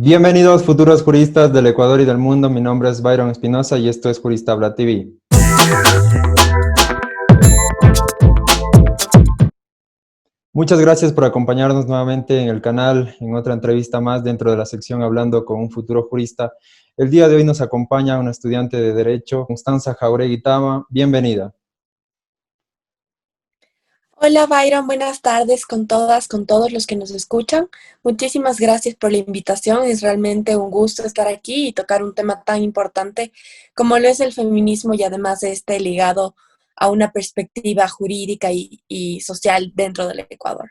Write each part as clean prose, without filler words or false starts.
Bienvenidos futuros juristas del Ecuador y del mundo. Mi nombre es Byron Espinosa y esto es Jurista Habla TV. Muchas gracias por acompañarnos nuevamente en el canal, en otra entrevista más dentro de la sección Hablando con un futuro jurista. El día de hoy nos acompaña una estudiante de Derecho, Constanza Jauregui Tama. Bienvenida. Hola Byron, buenas tardes con todas, con todos los que nos escuchan. Muchísimas gracias por la invitación. Es realmente un gusto estar aquí y tocar un tema tan importante como lo es el feminismo y además ligado a una perspectiva jurídica y social dentro del Ecuador.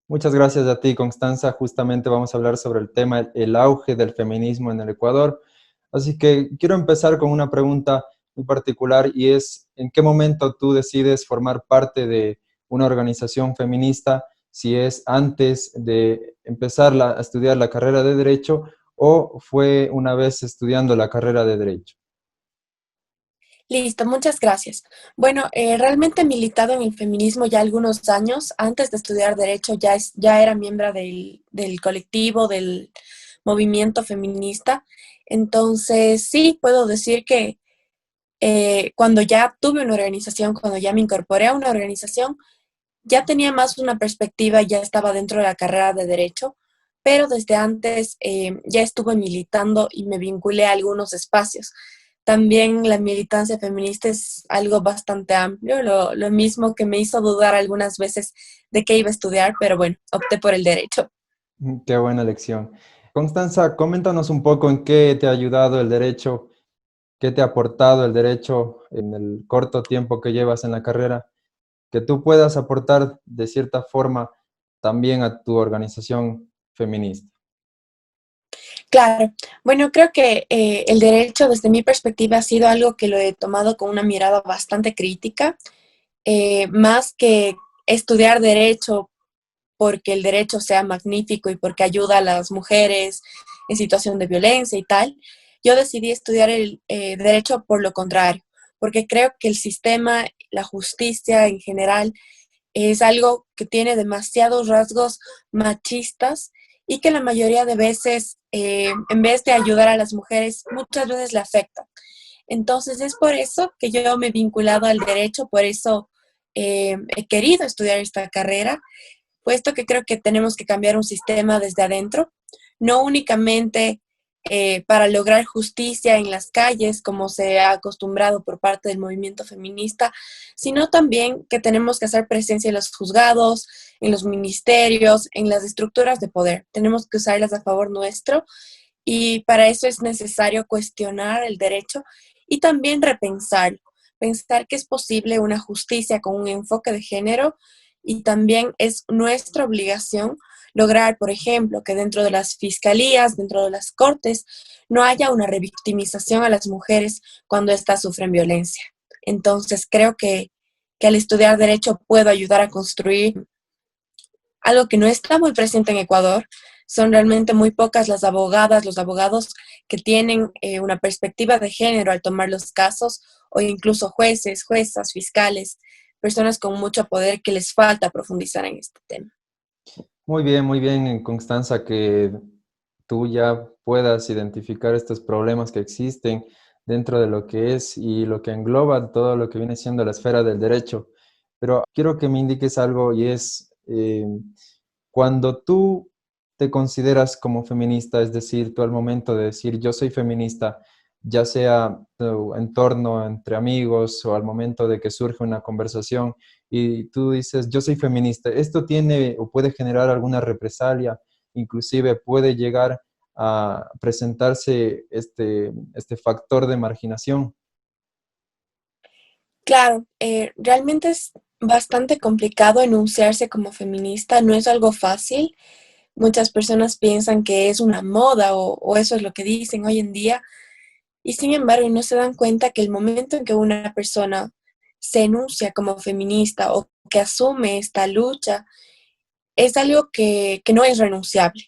Muchas gracias a ti, Constanza. Justamente vamos a hablar sobre el tema, el auge del feminismo en el Ecuador. Así que quiero empezar con una pregunta muy particular y es, ¿en qué momento tú decides formar parte de una organización feminista? Si es antes de empezar a estudiar la carrera de Derecho o fue una vez estudiando la carrera de Derecho. Listo, muchas gracias. Bueno, realmente he militado en el feminismo ya algunos años. Antes de estudiar Derecho ya era miembro del colectivo, del movimiento feminista. Entonces, sí, puedo decir que cuando ya tuve una organización, cuando ya me incorporé a una organización, ya tenía más una perspectiva, ya estaba dentro de la carrera de Derecho, pero desde antes ya estuve militando y me vinculé a algunos espacios. También la militancia feminista es algo bastante amplio, lo mismo que me hizo dudar algunas veces de qué iba a estudiar, pero bueno, opté por el derecho. Qué buena lección. Constanza, coméntanos un poco en qué te ha ayudado el derecho, qué te ha aportado el derecho en el corto tiempo que llevas en la carrera, que tú puedas aportar de cierta forma también a tu organización feminista. Claro, bueno, creo que el derecho desde mi perspectiva ha sido algo que lo he tomado con una mirada bastante crítica, más que estudiar derecho porque el derecho sea magnífico y porque ayuda a las mujeres en situación de violencia y tal. Yo decidí estudiar el derecho por lo contrario, porque creo que el sistema, la justicia en general, es algo que tiene demasiados rasgos machistas y que la mayoría de veces, en vez de ayudar a las mujeres, muchas veces le afecta. Entonces es por eso que yo me he vinculado al derecho, por eso he querido estudiar esta carrera, puesto que creo que tenemos que cambiar un sistema desde adentro, no únicamente para lograr justicia en las calles, como se ha acostumbrado por parte del movimiento feminista, sino también que tenemos que hacer presencia en los juzgados, en los ministerios, en las estructuras de poder. Tenemos que usarlas a favor nuestro y para eso es necesario cuestionar el derecho y también repensarlo, pensar que es posible una justicia con un enfoque de género y también es nuestra obligación lograr, por ejemplo, que dentro de las fiscalías, dentro de las cortes, no haya una revictimización a las mujeres cuando éstas sufren violencia. Entonces, creo que al estudiar derecho puedo ayudar a construir algo que no está muy presente en Ecuador. Son realmente muy pocas las abogadas, los abogados que tienen una perspectiva de género al tomar los casos, o incluso jueces, juezas, fiscales, personas con mucho poder que les falta profundizar en este tema. Muy bien, Constanza, que tú ya puedas identificar estos problemas que existen dentro de lo que es y lo que engloba todo lo que viene siendo la esfera del derecho. Pero quiero que me indiques algo y es, cuando tú te consideras como feminista, es decir, tú al momento de decir yo soy feminista, ya sea tu entorno entre amigos o al momento de que surge una conversación y tú dices yo soy feminista, esto tiene o puede generar alguna represalia, inclusive puede llegar a presentarse este factor de marginación. Claro, realmente es bastante complicado enunciarse como feminista, no es algo fácil. Muchas personas piensan que es una moda o eso es lo que dicen hoy en día. Y sin embargo, no se dan cuenta que el momento en que una persona se enuncia como feminista o que asume esta lucha, es algo que no es renunciable.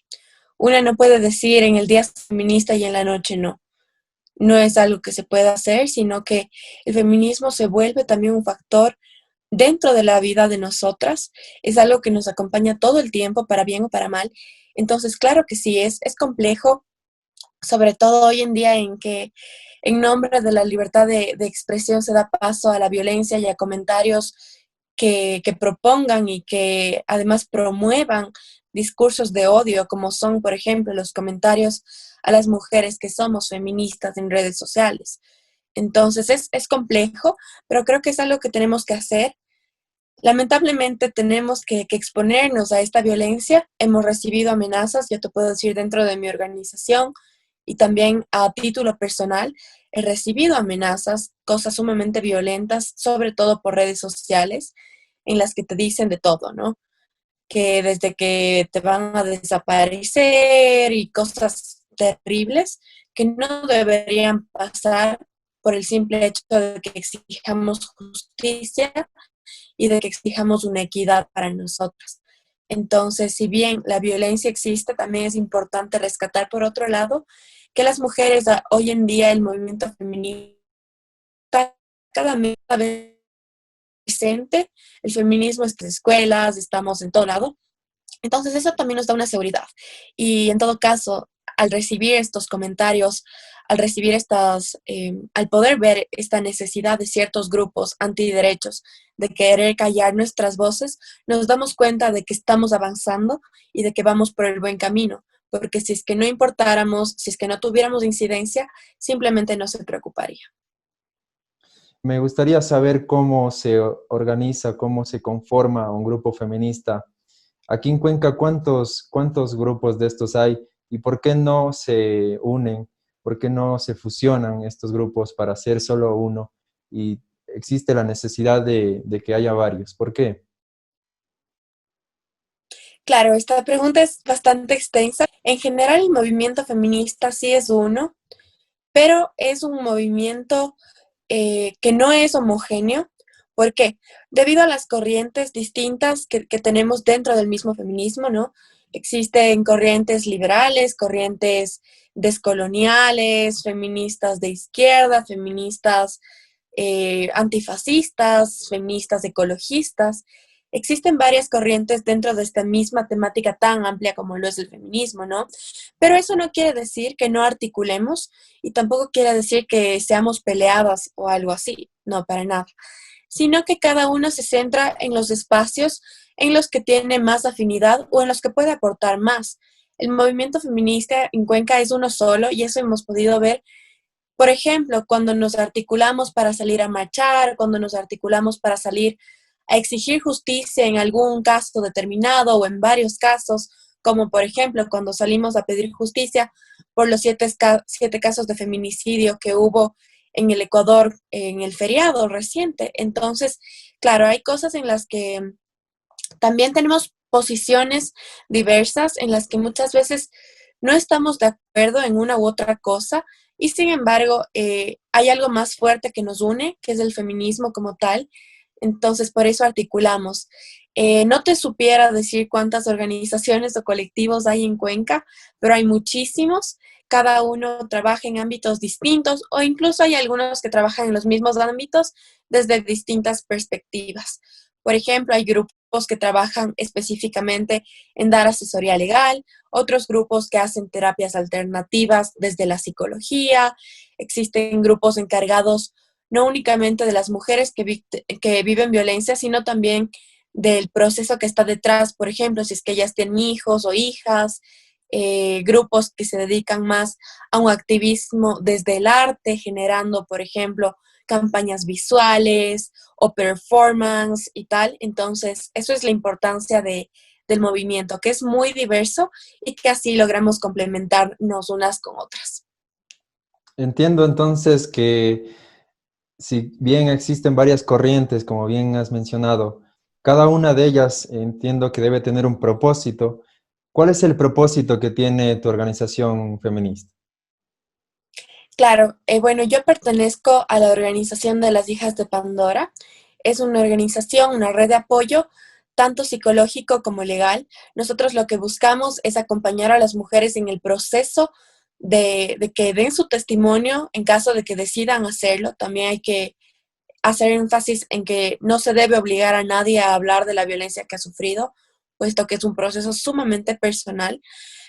Una no puede decir en el día feminista y en la noche no. No es algo que se pueda hacer, sino que el feminismo se vuelve también un factor dentro de la vida de nosotras. Es algo que nos acompaña todo el tiempo, para bien o para mal. Entonces, claro que sí, es complejo, sobre todo hoy en día en que en nombre de la libertad de expresión se da paso a la violencia y a comentarios que propongan y que además promuevan discursos de odio, como son, por ejemplo, los comentarios a las mujeres que somos feministas en redes sociales. Entonces es complejo, pero creo que es algo que tenemos que hacer. Lamentablemente tenemos que exponernos a esta violencia. Hemos recibido amenazas, yo te puedo decir, dentro de mi organización y también a título personal. He recibido amenazas, cosas sumamente violentas, sobre todo por redes sociales, en las que te dicen de todo, ¿no? Que desde que te van a desaparecer y cosas terribles que no deberían pasar por el simple hecho de que exijamos justicia y de que exijamos una equidad para nosotros. Entonces, si bien la violencia existe, también es importante rescatar, por otro lado, que las mujeres hoy en día, el movimiento feminista, cada vez presente, el feminismo está en escuelas, estamos en todo lado. Entonces, eso también nos da una seguridad. Y en todo caso, al recibir estos comentarios, al recibir al poder ver esta necesidad de ciertos grupos antiderechos de querer callar nuestras voces, nos damos cuenta de que estamos avanzando y de que vamos por el buen camino. Porque si es que no importáramos, si es que no tuviéramos incidencia, simplemente no se preocuparía. Me gustaría saber cómo se organiza, cómo se conforma un grupo feminista. Aquí en Cuenca, ¿cuántos grupos de estos hay y por qué no se unen? ¿Por qué no se fusionan estos grupos para ser solo uno? Y existe la necesidad de que haya varios. ¿Por qué? Claro, esta pregunta es bastante extensa. En general, el movimiento feminista sí es uno, pero es un movimiento que no es homogéneo. ¿Por qué? Debido a las corrientes distintas que tenemos dentro del mismo feminismo, ¿no? Existen corrientes liberales, corrientes descoloniales, feministas de izquierda, feministas antifascistas, feministas ecologistas. Existen varias corrientes dentro de esta misma temática tan amplia como lo es el feminismo, ¿no? Pero eso no quiere decir que no articulemos y tampoco quiere decir que seamos peleadas o algo así, no, para nada, sino que cada uno se centra en los espacios en los que tiene más afinidad o en los que puede aportar más. El movimiento feminista en Cuenca es uno solo y eso hemos podido ver, por ejemplo, cuando nos articulamos para salir a marchar, cuando nos articulamos para salir a exigir justicia en algún caso determinado o en varios casos, como por ejemplo cuando salimos a pedir justicia por los siete casos de feminicidio que hubo en el Ecuador en el feriado reciente. Entonces, claro, hay cosas en las que también tenemos posiciones diversas en las que muchas veces no estamos de acuerdo en una u otra cosa y sin embargo hay algo más fuerte que nos une, que es el feminismo como tal. Entonces, por eso articulamos. No te supiera decir cuántas organizaciones o colectivos hay en Cuenca, pero hay muchísimos. Cada uno trabaja en ámbitos distintos o incluso hay algunos que trabajan en los mismos ámbitos desde distintas perspectivas. Por ejemplo, hay grupos que trabajan específicamente en dar asesoría legal, otros grupos que hacen terapias alternativas desde la psicología, existen grupos encargados no únicamente de las mujeres que viven violencia, sino también del proceso que está detrás, por ejemplo, si es que ellas tienen hijos o hijas, grupos que se dedican más a un activismo desde el arte, generando, por ejemplo, campañas visuales o performance y tal. Entonces, eso es la importancia del movimiento, que es muy diverso y que así logramos complementarnos unas con otras. Entiendo entonces que si bien existen varias corrientes, como bien has mencionado, cada una de ellas entiendo que debe tener un propósito. ¿Cuál es el propósito que tiene tu organización feminista? Claro, bueno, yo pertenezco a la organización de las Hijas de Pandora. Es una organización, una red de apoyo, tanto psicológico como legal. Nosotros lo que buscamos es acompañar a las mujeres en el proceso de que den su testimonio en caso de que decidan hacerlo. También hay que hacer énfasis en que no se debe obligar a nadie a hablar de la violencia que ha sufrido, puesto que es un proceso sumamente personal,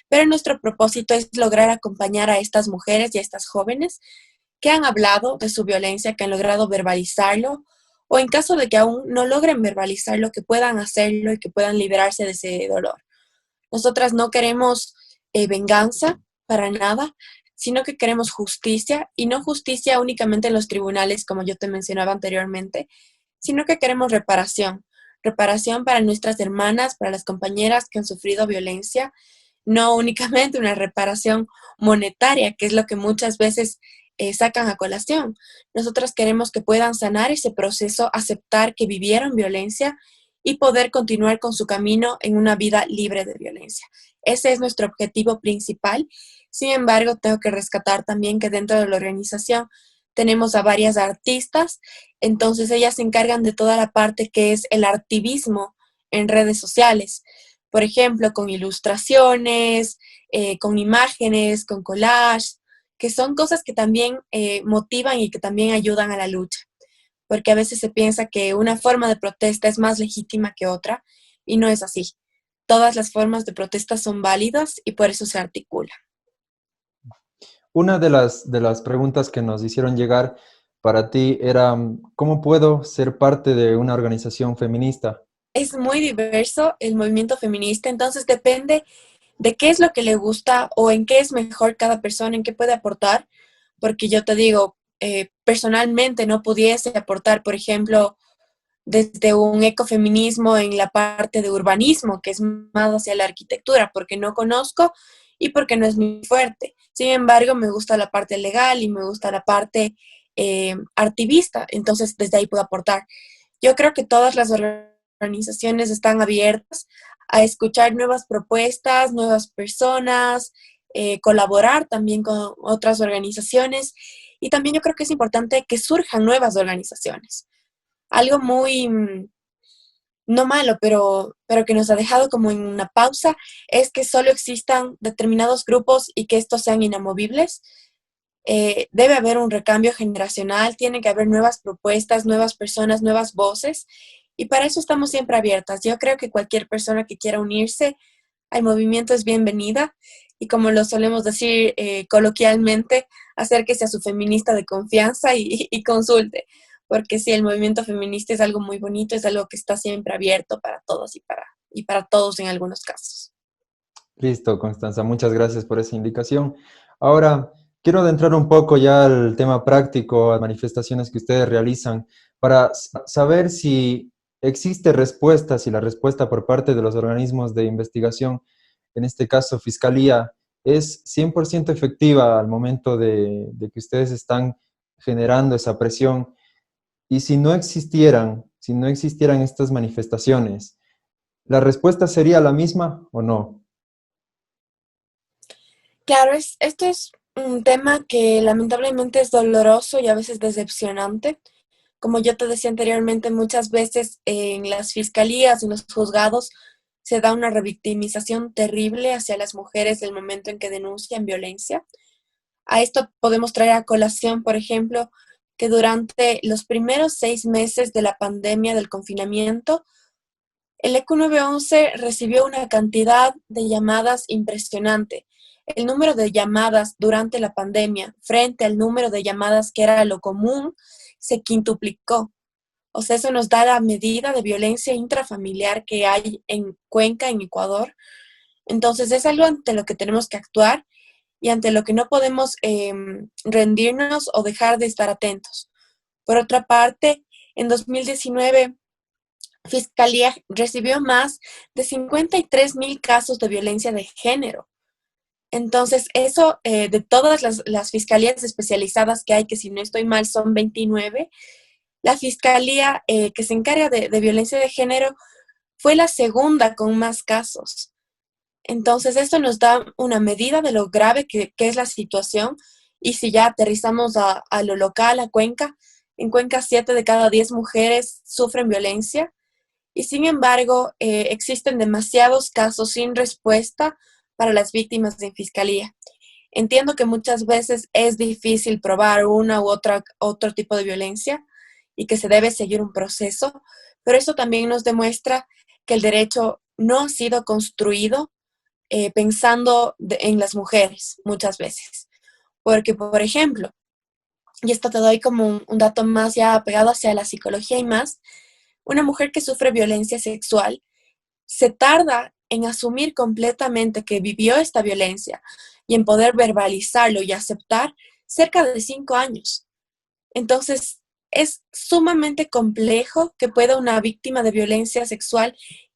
pero nuestro propósito es lograr acompañar a estas mujeres y a estas jóvenes que han hablado de su violencia, que han logrado verbalizarlo, o en caso de que aún no logren verbalizarlo, que puedan hacerlo y que puedan liberarse de ese dolor. Nosotras no queremos venganza para nada, sino que queremos justicia, y no justicia únicamente en los tribunales, como yo te mencionaba anteriormente, sino que queremos reparación. Reparación para nuestras hermanas, para las compañeras que han sufrido violencia, no únicamente una reparación monetaria, que es lo que muchas veces sacan a colación. Nosotras queremos que puedan sanar ese proceso, aceptar que vivieron violencia y poder continuar con su camino en una vida libre de violencia. Ese es nuestro objetivo principal. Sin embargo, tengo que rescatar también que dentro de la organización tenemos a varias artistas, entonces ellas se encargan de toda la parte que es el activismo en redes sociales. Por ejemplo, con ilustraciones, con imágenes, con collage, que son cosas que también motivan y que también ayudan a la lucha, porque a veces se piensa que una forma de protesta es más legítima que otra, y no es así. Todas las formas de protesta son válidas y por eso se articula. Una de las preguntas que nos hicieron llegar para ti era, ¿cómo puedo ser parte de una organización feminista? Es muy diverso el movimiento feminista, entonces depende de qué es lo que le gusta o en qué es mejor cada persona, en qué puede aportar, porque yo te digo, personalmente no pudiese aportar, por ejemplo, desde un ecofeminismo en la parte de urbanismo, que es más hacia la arquitectura, porque no conozco y porque no es mi fuerte. Sin embargo, me gusta la parte legal y me gusta la parte activista, entonces desde ahí puedo aportar. Yo creo que todas las organizaciones están abiertas a escuchar nuevas propuestas, nuevas personas, colaborar también con otras organizaciones, y también yo creo que es importante que surjan nuevas organizaciones. Algo muy, no malo, pero que nos ha dejado como en una pausa, es que solo existan determinados grupos y que estos sean inamovibles. Debe haber un recambio generacional, tiene que haber nuevas propuestas, nuevas personas, nuevas voces, y para eso estamos siempre abiertas. Yo creo que cualquier persona que quiera unirse al movimiento es bienvenida, y como lo solemos decir coloquialmente, acérquese a su feminista de confianza y consulte, porque sí, el movimiento feminista es algo muy bonito, es algo que está siempre abierto para todos y para todos en algunos casos. Listo, Constanza, muchas gracias por esa indicación. Ahora, quiero adentrar un poco ya al tema práctico, a manifestaciones que ustedes realizan, para saber si existe respuesta, si la respuesta por parte de los organismos de investigación, en este caso Fiscalía, es 100% efectiva al momento de que ustedes están generando esa presión. Y si no existieran estas manifestaciones, ¿la respuesta sería la misma o no? Claro, esto es un tema que lamentablemente es doloroso y a veces decepcionante. Como yo te decía anteriormente, muchas veces en las fiscalías, en los juzgados, se da una revictimización terrible hacia las mujeres del momento en que denuncian violencia. A esto podemos traer a colación, por ejemplo, que durante los primeros 6 meses de la pandemia del confinamiento, el ECU 911 recibió una cantidad de llamadas impresionante. El número de llamadas durante la pandemia frente al número de llamadas que era lo común se quintuplicó. O sea, eso nos da la medida de violencia intrafamiliar que hay en Cuenca, en Ecuador. Entonces es algo ante lo que tenemos que actuar y ante lo que no podemos rendirnos o dejar de estar atentos. Por otra parte, en 2019, Fiscalía recibió más de 53,000 casos de violencia de género. Entonces, eso de todas las fiscalías especializadas que hay, que si no estoy mal son 29, la fiscalía que se encarga de violencia de género fue la segunda con más casos. Entonces, esto nos da una medida de lo grave que es la situación. Y si ya aterrizamos a lo local, a Cuenca, en Cuenca 7 de cada 10 mujeres sufren violencia. Y sin embargo, existen demasiados casos sin respuesta para las víctimas de fiscalía. Entiendo que muchas veces es difícil probar una u otra, otro tipo de violencia y que se debe seguir un proceso, pero eso también nos demuestra que el derecho no ha sido construido pensando en las mujeres muchas veces. Porque, por ejemplo, y esto te doy como un dato más ya pegado hacia la psicología y más, una mujer que sufre violencia sexual se tarda en asumir completamente que vivió esta violencia y en poder verbalizarlo y aceptar cerca de 5 años. Entonces, es sumamente complejo que pueda una víctima de violencia sexual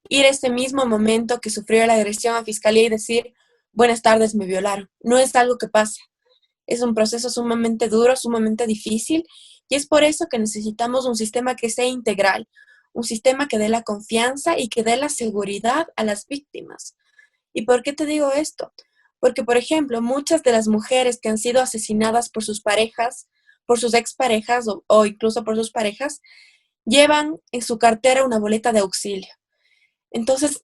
ir a ese mismo momento que sufrió la agresión a fiscalía y decir, buenas tardes, me violaron. No es algo que pasa. Es un proceso sumamente duro, sumamente difícil, y es por eso que necesitamos un sistema que sea integral, un sistema que dé la confianza y que dé la seguridad a las víctimas. ¿Y por qué te digo esto? Porque, por ejemplo, muchas de las mujeres que han sido asesinadas por sus parejas, por sus exparejas o incluso por sus parejas, llevan en su cartera una boleta de auxilio. Entonces,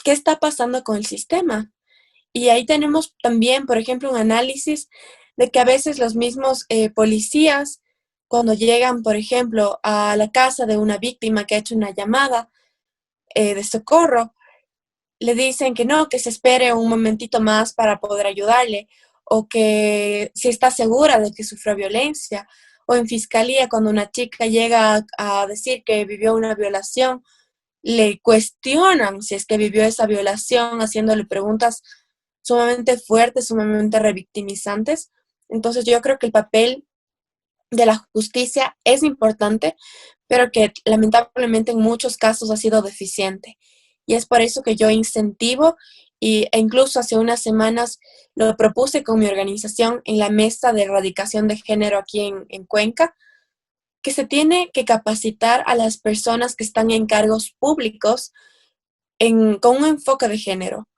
¿qué está pasando con el sistema? Y ahí tenemos también, por ejemplo, un análisis de que a veces los mismos policías, cuando llegan, por ejemplo, a la casa de una víctima que ha hecho una llamada de socorro, le dicen que no, que se espere un momentito más para poder ayudarle, o que si está segura de que sufrió violencia, o en fiscalía, cuando una chica llega a decir que vivió una violación, le cuestionan si es que vivió esa violación, haciéndole preguntas sumamente fuertes, sumamente revictimizantes. Entonces yo creo que el papel de la justicia es importante, pero que lamentablemente en muchos casos ha sido deficiente. Y es por eso que yo incentivo e incluso hace unas semanas lo propuse con mi organización en la mesa de erradicación de género aquí en Cuenca, que se tiene que capacitar a las personas que están en cargos públicos con un enfoque de género,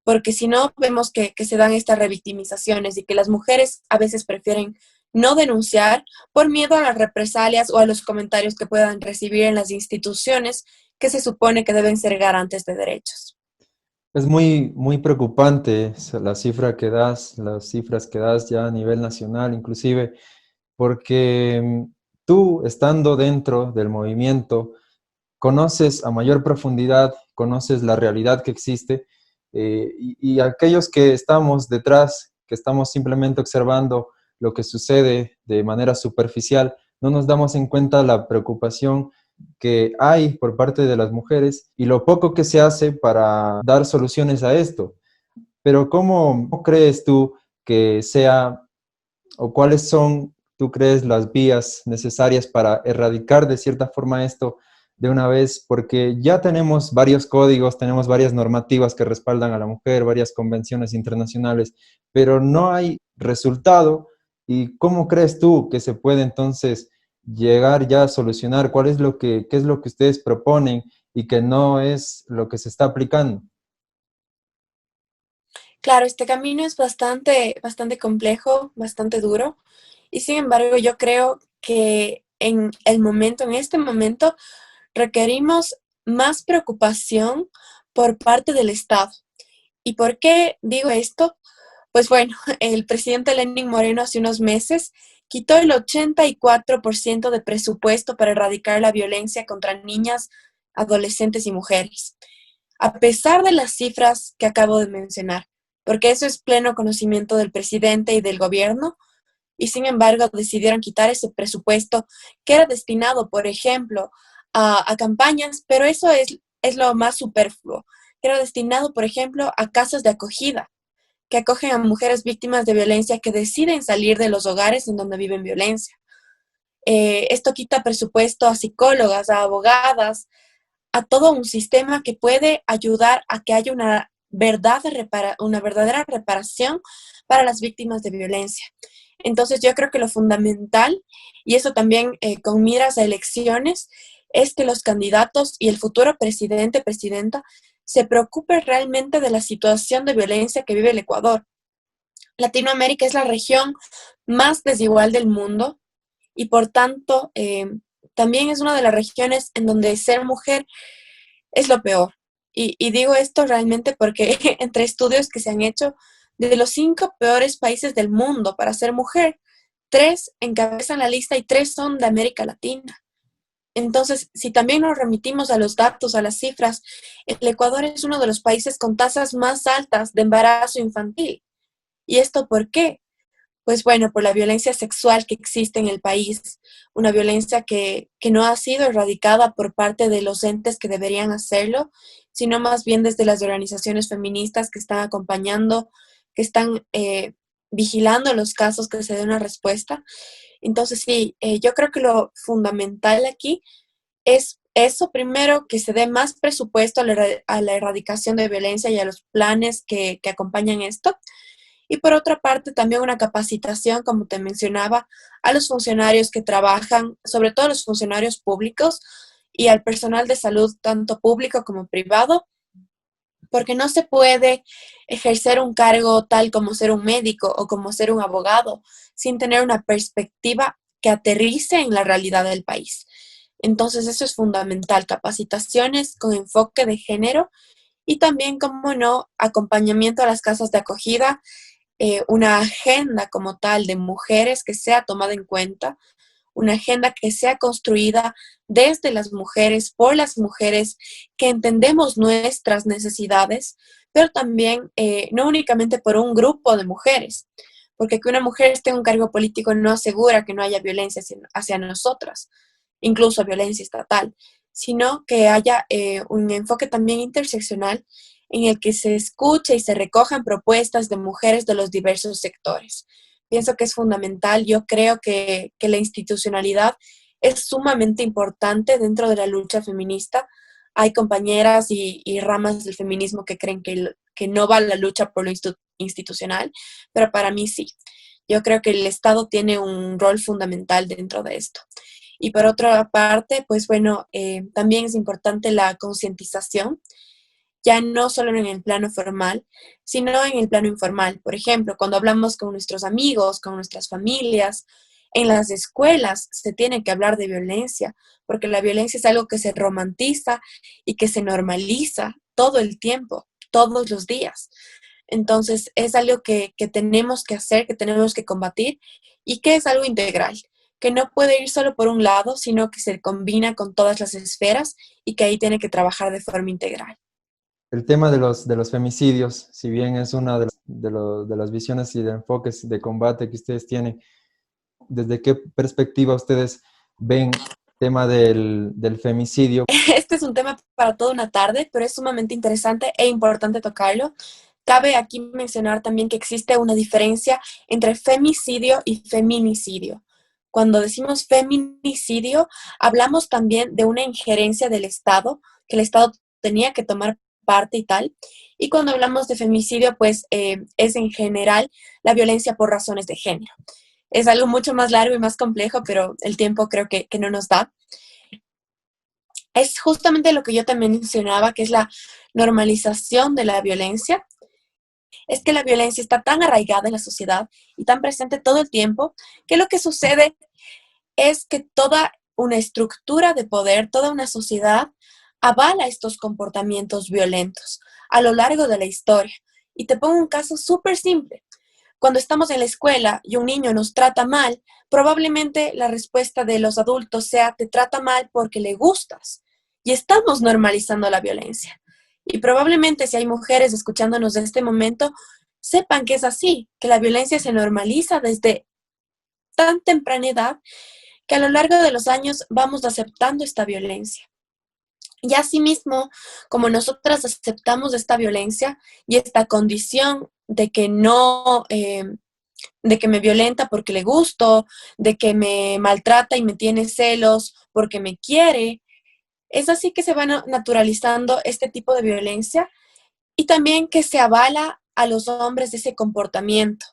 porque si no vemos que se dan estas revictimizaciones y que las mujeres a veces prefieren no denunciar por miedo a las represalias o a los comentarios que puedan recibir en las instituciones que se supone que deben ser garantes de derechos. Es muy, muy preocupante la cifra que das, las cifras que das ya a nivel nacional, inclusive, porque tú, estando dentro del movimiento, conoces a mayor profundidad, conoces la realidad que existe, y aquellos que estamos detrás, que estamos simplemente observando lo que sucede de manera superficial, no nos damos en cuenta la preocupación que hay por parte de las mujeres y lo poco que se hace para dar soluciones a esto. Pero ¿cómo crees tú que sea o cuáles son, tú crees, las vías necesarias para erradicar de cierta forma esto de una vez? Porque ya tenemos varios códigos, tenemos varias normativas que respaldan a la mujer, varias convenciones internacionales, pero no hay resultado. ¿Y cómo crees tú que se puede entonces llegar ya a solucionar? ¿Cuál es qué es lo que ustedes proponen y que no es lo que se está aplicando? Claro, este camino es bastante complejo, bastante duro, y sin embargo yo creo que en este momento, requerimos más preocupación por parte del Estado. ¿Y por qué digo esto? Pues bueno, el presidente Lenín Moreno hace unos meses quitó el 84% de presupuesto para erradicar la violencia contra niñas, adolescentes y mujeres, a pesar de las cifras que acabo de mencionar, porque eso es pleno conocimiento del presidente y del gobierno, y sin embargo decidieron quitar ese presupuesto que era destinado, por ejemplo, a campañas, pero eso es lo más superfluo, que era destinado, por ejemplo, a casas de acogida, que acogen a mujeres víctimas de violencia que deciden salir de los hogares en donde viven violencia. Esto quita presupuesto a psicólogas, a abogadas, a todo un sistema que puede ayudar a que haya una verdadera reparación para las víctimas de violencia. Entonces yo creo que lo fundamental, y eso también con miras a elecciones, es que los candidatos y el futuro presidente, presidenta, se preocupen realmente de la situación de violencia que vive el Ecuador. Latinoamérica es la región más desigual del mundo y por tanto también es una de las regiones en donde ser mujer es lo peor. Y digo esto realmente porque entre estudios que se han hecho, de los 5 peores países del mundo para ser mujer, 3 encabezan la lista y 3 son de América Latina. Entonces, si también nos remitimos a los datos, a las cifras, el Ecuador es uno de los países con tasas más altas de embarazo infantil. ¿Y esto por qué? Pues bueno, por la violencia sexual que existe en el país, una violencia que no ha sido erradicada por parte de los entes que deberían hacerlo, sino más bien desde las organizaciones feministas que están acompañando, que están vigilando los casos que se dé una respuesta. Entonces, sí, yo creo que lo fundamental aquí es eso primero, que se dé más presupuesto a la erradicación de violencia y a los planes que acompañan esto. Y por otra parte, también una capacitación, como te mencionaba, a los funcionarios que trabajan, sobre todo los funcionarios públicos y al personal de salud, tanto público como privado, porque no se puede ejercer un cargo tal como ser un médico o como ser un abogado sin tener una perspectiva que aterrice en la realidad del país. Entonces, eso es fundamental, capacitaciones con enfoque de género y también, como no, acompañamiento a las casas de acogida, una agenda como tal de mujeres que sea tomada en cuenta, una agenda que sea construida desde las mujeres, por las mujeres, que entendemos nuestras necesidades, pero también no únicamente por un grupo de mujeres, porque que una mujer esté en un cargo político no asegura que no haya violencia hacia nosotras, incluso violencia estatal, sino que haya un enfoque también interseccional en el que se escuche y se recojan propuestas de mujeres de los diversos sectores. Pienso que es fundamental. Yo creo que la institucionalidad es sumamente importante dentro de la lucha feminista. Hay compañeras y ramas del feminismo que creen que no va la lucha por lo institucional, pero para mí sí. Yo creo que el Estado tiene un rol fundamental dentro de esto. Y por otra parte, pues bueno, también es importante la concientización, ya no solo en el plano formal, sino en el plano informal. Por ejemplo, cuando hablamos con nuestros amigos, con nuestras familias, en las escuelas se tiene que hablar de violencia, porque la violencia es algo que se romantiza y que se normaliza todo el tiempo, todos los días. Entonces, es algo que tenemos que hacer, que tenemos que combatir y que es algo integral, que no puede ir solo por un lado, sino que se combina con todas las esferas y que ahí tiene que trabajar de forma integral. El tema de los femicidios, si bien es una de las visiones y de enfoques de combate que ustedes tienen, ¿desde qué perspectiva ustedes ven el tema del femicidio? Este es un tema para toda una tarde, pero es sumamente interesante e importante tocarlo. Cabe aquí mencionar también que existe una diferencia entre femicidio y feminicidio. Cuando decimos feminicidio, hablamos también de una injerencia del Estado, que el Estado tenía que tomar parte y tal. Y cuando hablamos de femicidio, pues es en general la violencia por razones de género. Es algo mucho más largo y más complejo, pero el tiempo creo que no nos da. Es justamente lo que yo también mencionaba, que es la normalización de la violencia. Es que la violencia está tan arraigada en la sociedad y tan presente todo el tiempo, que lo que sucede es que toda una estructura de poder, toda una sociedad avala estos comportamientos violentos a lo largo de la historia. Y te pongo un caso súper simple. Cuando estamos en la escuela y un niño nos trata mal, probablemente la respuesta de los adultos sea, te trata mal porque le gustas. Y estamos normalizando la violencia. Y probablemente si hay mujeres escuchándonos en este momento, sepan que es así, que la violencia se normaliza desde tan temprana edad que a lo largo de los años vamos aceptando esta violencia. Y asimismo, como nosotras aceptamos esta violencia y esta condición de que no, de que me violenta porque le gusto, de que me maltrata y me tiene celos porque me quiere, es así que se va naturalizando este tipo de violencia y también que se avala a los hombres de ese comportamiento.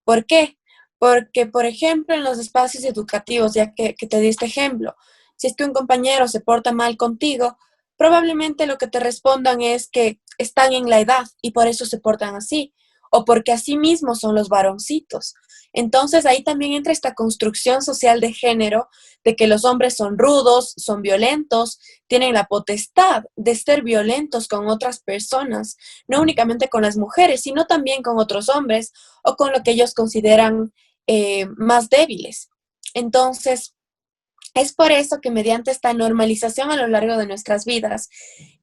¿Por qué? Porque, por ejemplo, en los espacios educativos, ya que te di este ejemplo, si es que un compañero se porta mal contigo, probablemente lo que te respondan es que están en la edad y por eso se portan así, o porque así mismos son los varoncitos. Entonces ahí también entra esta construcción social de género de que los hombres son rudos, son violentos, tienen la potestad de ser violentos con otras personas, no únicamente con las mujeres, sino también con otros hombres o con lo que ellos consideran más débiles. Entonces, Es por eso que mediante esta normalización a lo largo de nuestras vidas,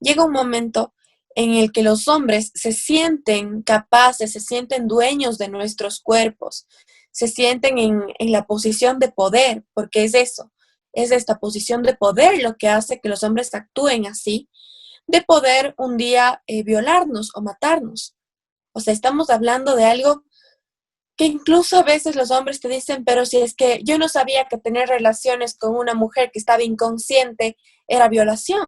llega un momento en el que los hombres se sienten capaces, se sienten dueños de nuestros cuerpos, se sienten en la posición de poder, porque es eso, es esta posición de poder lo que hace que los hombres actúen así, de poder un día violarnos o matarnos. O sea, estamos hablando de algo que incluso a veces los hombres te dicen, pero si es que yo no sabía que tener relaciones con una mujer que estaba inconsciente era violación.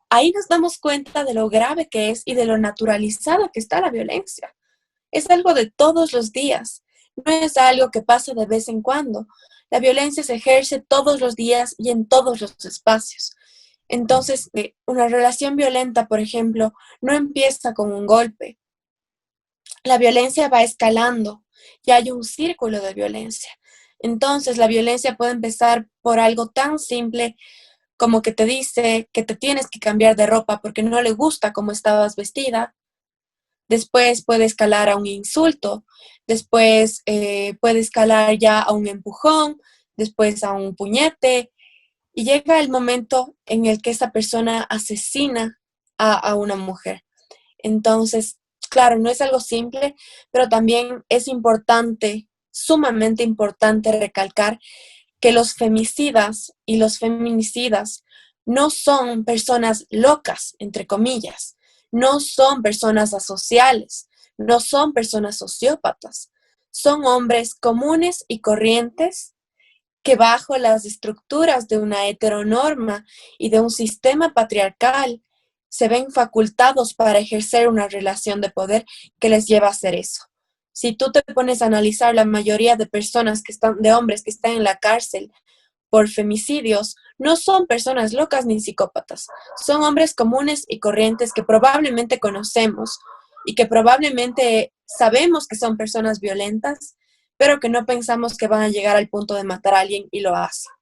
Ahí nos damos cuenta de lo grave que es y de lo naturalizada que está la violencia. Es algo de todos los días, no es algo que pasa de vez en cuando. La violencia se ejerce todos los días y en todos los espacios. Entonces, una relación violenta, por ejemplo, no empieza con un golpe. La violencia va escalando y hay un círculo de violencia. Entonces, la violencia puede empezar por algo tan simple como que te dice que te tienes que cambiar de ropa porque no le gusta cómo estabas vestida. Después puede escalar a un insulto, después puede escalar ya a un empujón, después a un puñete, y llega el momento en el que esa persona asesina a una mujer. Entonces, claro, no es algo simple, pero también es importante, sumamente importante recalcar que los femicidas y los feminicidas no son personas locas, entre comillas, no son personas asociales, no son personas sociópatas, son hombres comunes y corrientes que bajo las estructuras de una heteronorma y de un sistema patriarcal se ven facultados para ejercer una relación de poder que les lleva a hacer eso. Si tú te pones a analizar la mayoría de personas que están, de hombres que están en la cárcel por femicidios, no son personas locas ni psicópatas, son hombres comunes y corrientes que probablemente conocemos y que probablemente sabemos que son personas violentas, pero que no pensamos que van a llegar al punto de matar a alguien y lo hacen.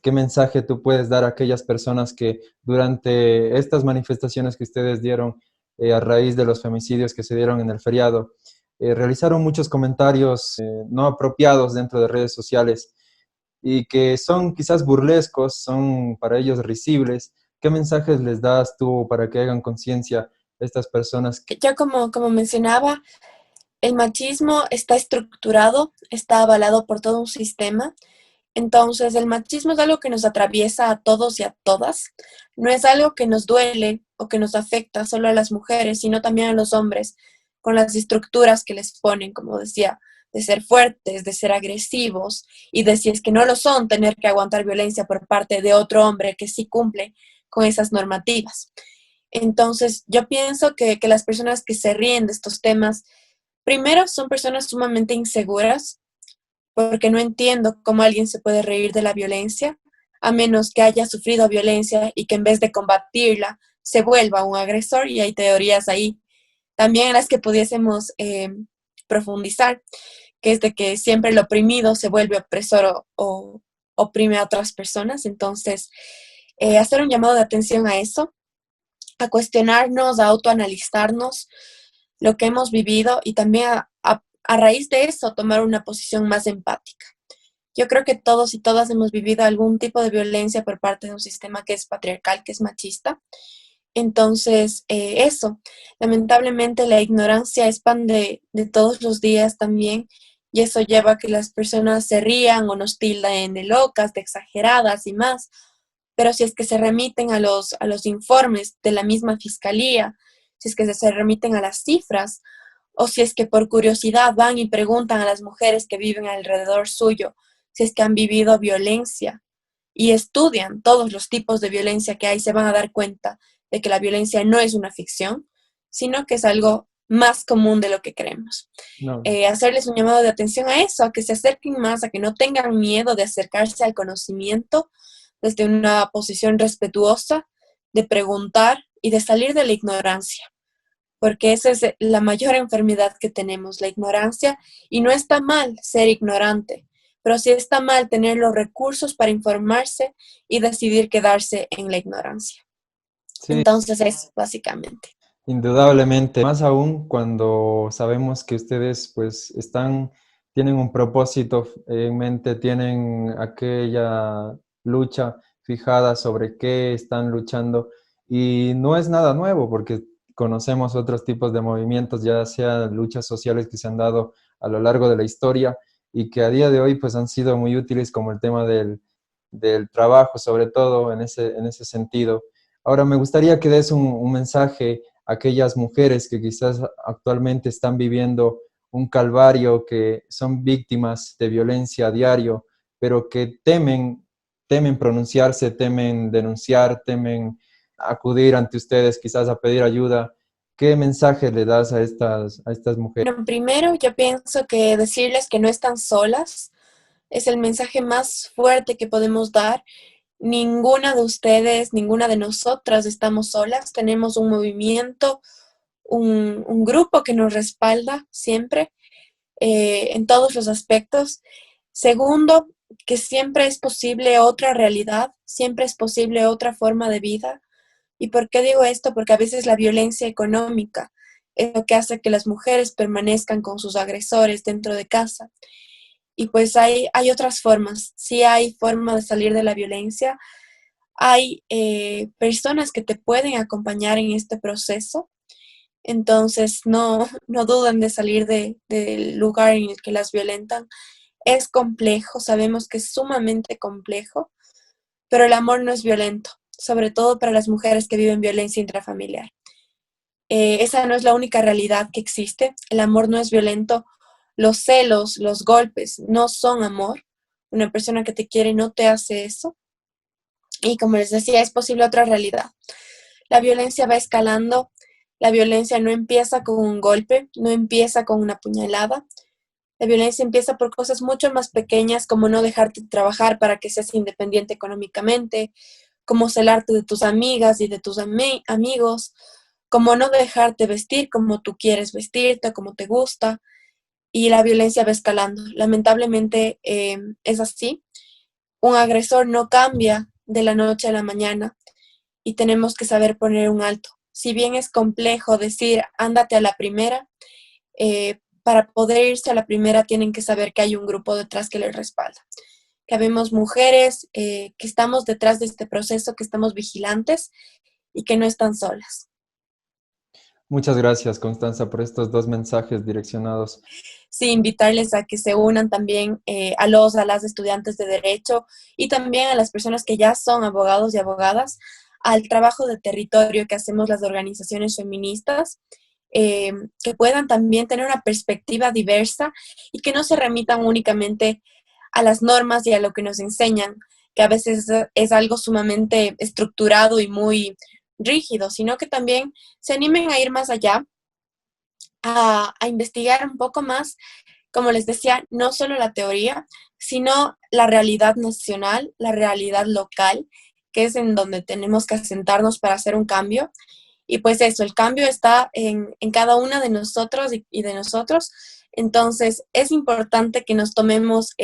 ¿Qué mensaje tú puedes dar a aquellas personas que durante estas manifestaciones que ustedes dieron a raíz de los femicidios que se dieron en el feriado, realizaron muchos comentarios no apropiados dentro de redes sociales y que son quizás burlescos, son para ellos risibles? ¿Qué mensajes les das tú para que hagan conciencia a estas personas? Ya como mencionaba, el machismo está estructurado, está avalado por todo un sistema. Entonces, el machismo es algo que nos atraviesa a todos y a todas. No es algo que nos duele o que nos afecta solo a las mujeres, sino también a los hombres, con las estructuras que les ponen, como decía, de ser fuertes, de ser agresivos y de si es que no lo son, tener que aguantar violencia por parte de otro hombre que sí cumple con esas normativas. Entonces, yo pienso que las personas que se ríen de estos temas, primero son personas sumamente inseguras, porque no entiendo cómo alguien se puede reír de la violencia, a menos que haya sufrido violencia y que en vez de combatirla se vuelva un agresor, y hay teorías ahí también en las que pudiésemos profundizar, que es de que siempre el oprimido se vuelve opresor o oprime a otras personas. Entonces, hacer un llamado de atención a eso, a cuestionarnos, a autoanalizarnos lo que hemos vivido y también a raíz de eso tomar una posición más empática. Yo creo que todos y todas hemos vivido algún tipo de violencia por parte de un sistema que es patriarcal, que es machista. Entonces, eso, lamentablemente la ignorancia es pan de todos los días también, y eso lleva a que las personas se rían o nos tilden de locas, de exageradas y más. Pero si es que se remiten a los informes de la misma fiscalía, si es que se remiten a las cifras, o si es que por curiosidad van y preguntan a las mujeres que viven alrededor suyo si es que han vivido violencia y estudian todos los tipos de violencia que hay, se van a dar cuenta de que la violencia no es una ficción, sino que es algo más común de lo que creemos. No. Hacerles un llamado de atención a eso, a que se acerquen más, a que no tengan miedo de acercarse al conocimiento desde una posición respetuosa, de preguntar y de salir de la ignorancia, porque esa es la mayor enfermedad que tenemos, la ignorancia, y no está mal ser ignorante, pero sí está mal tener los recursos para informarse y decidir quedarse en la ignorancia. Sí, Entonces es básicamente. indudablemente, más aún cuando sabemos que ustedes pues están tienen un propósito en mente, tienen aquella lucha fijada sobre qué están luchando y no es nada nuevo porque conocemos otros tipos de movimientos, ya sean luchas sociales que se han dado a lo largo de la historia y que a día de hoy pues han sido muy útiles como el tema del trabajo, sobre todo en ese sentido. Ahora me gustaría que des un mensaje a aquellas mujeres que quizás actualmente están viviendo un calvario, que son víctimas de violencia a diario, pero que temen pronunciarse, temen denunciar, temen acudir ante ustedes quizás a pedir ayuda. ¿Qué mensaje le das a estas mujeres? Bueno, primero yo pienso que decirles que no están solas es el mensaje más fuerte que podemos dar. Ninguna de ustedes, ninguna de nosotras estamos solas. Tenemos un movimiento, un grupo que nos respalda siempre en todos los aspectos. Segundo, que siempre es posible otra realidad, siempre es posible otra forma de vida. ¿Y por qué digo esto? Porque a veces la violencia económica es lo que hace que las mujeres permanezcan con sus agresores dentro de casa. Y pues hay otras formas, sí hay forma de salir de la violencia, hay personas que te pueden acompañar en este proceso, entonces no duden de salir del lugar en el que las violentan. Es complejo, sabemos que es sumamente complejo, pero el amor no es violento, sobre todo para las mujeres que viven violencia intrafamiliar. Esa no es la única realidad que existe, el amor no es violento, los celos, los golpes no son amor, una persona que te quiere no te hace eso, y como les decía, es posible otra realidad. La violencia va escalando, la violencia no empieza con un golpe, no empieza con una puñalada, la violencia empieza por cosas mucho más pequeñas como no dejarte trabajar para que seas independiente económicamente, como celarte de tus amigas y de tus amigos, como no dejarte vestir como tú quieres vestirte, como te gusta, y la violencia va escalando. Lamentablemente es así. Un agresor no cambia de la noche a la mañana y tenemos que saber poner un alto. Si bien es complejo decir, ándate a la primera, para poder irse a la primera tienen que saber que hay un grupo detrás que les respalda. Que habemos mujeres que estamos detrás de este proceso, que estamos vigilantes y que no están solas. Muchas gracias, Constanza, por estos dos mensajes direccionados. Sí, invitarles a que se unan también a las estudiantes de Derecho y también a las personas que ya son abogados y abogadas al trabajo de territorio que hacemos las organizaciones feministas, que puedan también tener una perspectiva diversa y que no se remitan únicamente a las normas y a lo que nos enseñan, que a veces es algo sumamente estructurado y muy rígido, sino que también se animen a ir más allá, a investigar un poco más, como les decía, no solo la teoría, sino la realidad nacional, la realidad local, que es en donde tenemos que asentarnos para hacer un cambio. Y pues eso, el cambio está en cada una de nosotros y de nosotros. Entonces, es importante que nos tomemos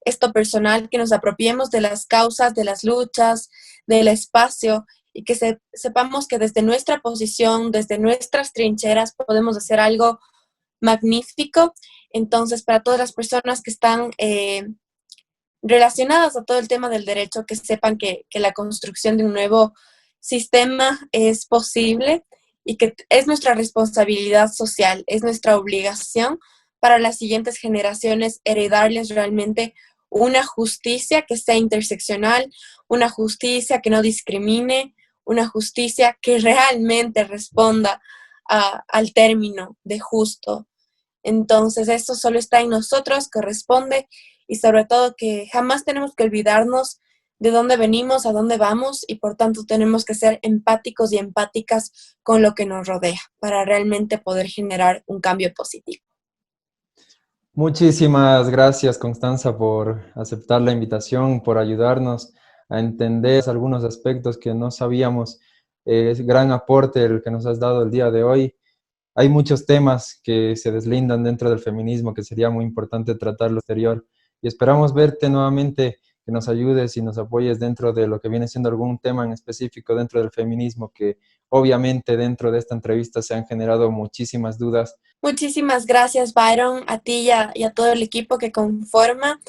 esto personal, que nos apropiemos de las causas, de las luchas, del espacio y que sepamos que desde nuestra posición, desde nuestras trincheras, podemos hacer algo magnífico. Entonces, para todas las personas que están relacionadas a todo el tema del derecho, que sepan que la construcción de un nuevo sistema es posible y que es nuestra responsabilidad social, es nuestra obligación para las siguientes generaciones heredarles realmente una justicia que sea interseccional, una justicia que no discrimine, una justicia que realmente responda al término de justo. Entonces, esto solo está en nosotros, corresponde, y sobre todo que jamás tenemos que olvidarnos de dónde venimos, a dónde vamos, y por tanto tenemos que ser empáticos y empáticas con lo que nos rodea para realmente poder generar un cambio positivo. Muchísimas gracias, Constanza, por aceptar la invitación, por ayudarnos a entender algunos aspectos que no sabíamos. Es gran aporte el que nos has dado el día de hoy. Hay muchos temas que se deslindan dentro del feminismo que sería muy importante tratarlo exterior y esperamos verte nuevamente, que nos ayudes y nos apoyes dentro de lo que viene siendo algún tema en específico dentro del feminismo que obviamente dentro de esta entrevista se han generado muchísimas dudas. Muchísimas gracias, Byron, a ti y a todo el equipo que conforma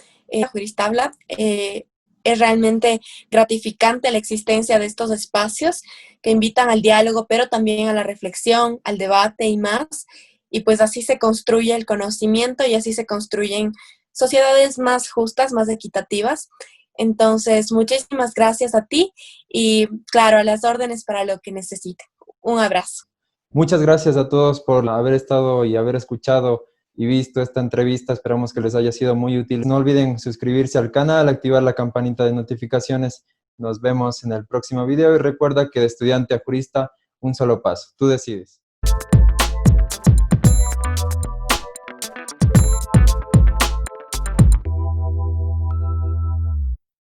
Juristabla. Es realmente gratificante la existencia de estos espacios que invitan al diálogo, pero también a la reflexión, al debate y más. Y pues así se construye el conocimiento y así se construyen sociedades más justas, más equitativas. Entonces, muchísimas gracias a ti y claro, a las órdenes para lo que necesite. Un abrazo. Muchas gracias a todos por haber estado y haber escuchado y visto esta entrevista. Esperamos que les haya sido muy útil. No olviden suscribirse al canal, activar la campanita de notificaciones. Nos vemos en el próximo video y recuerda que de estudiante a jurista, un solo paso. Tú decides.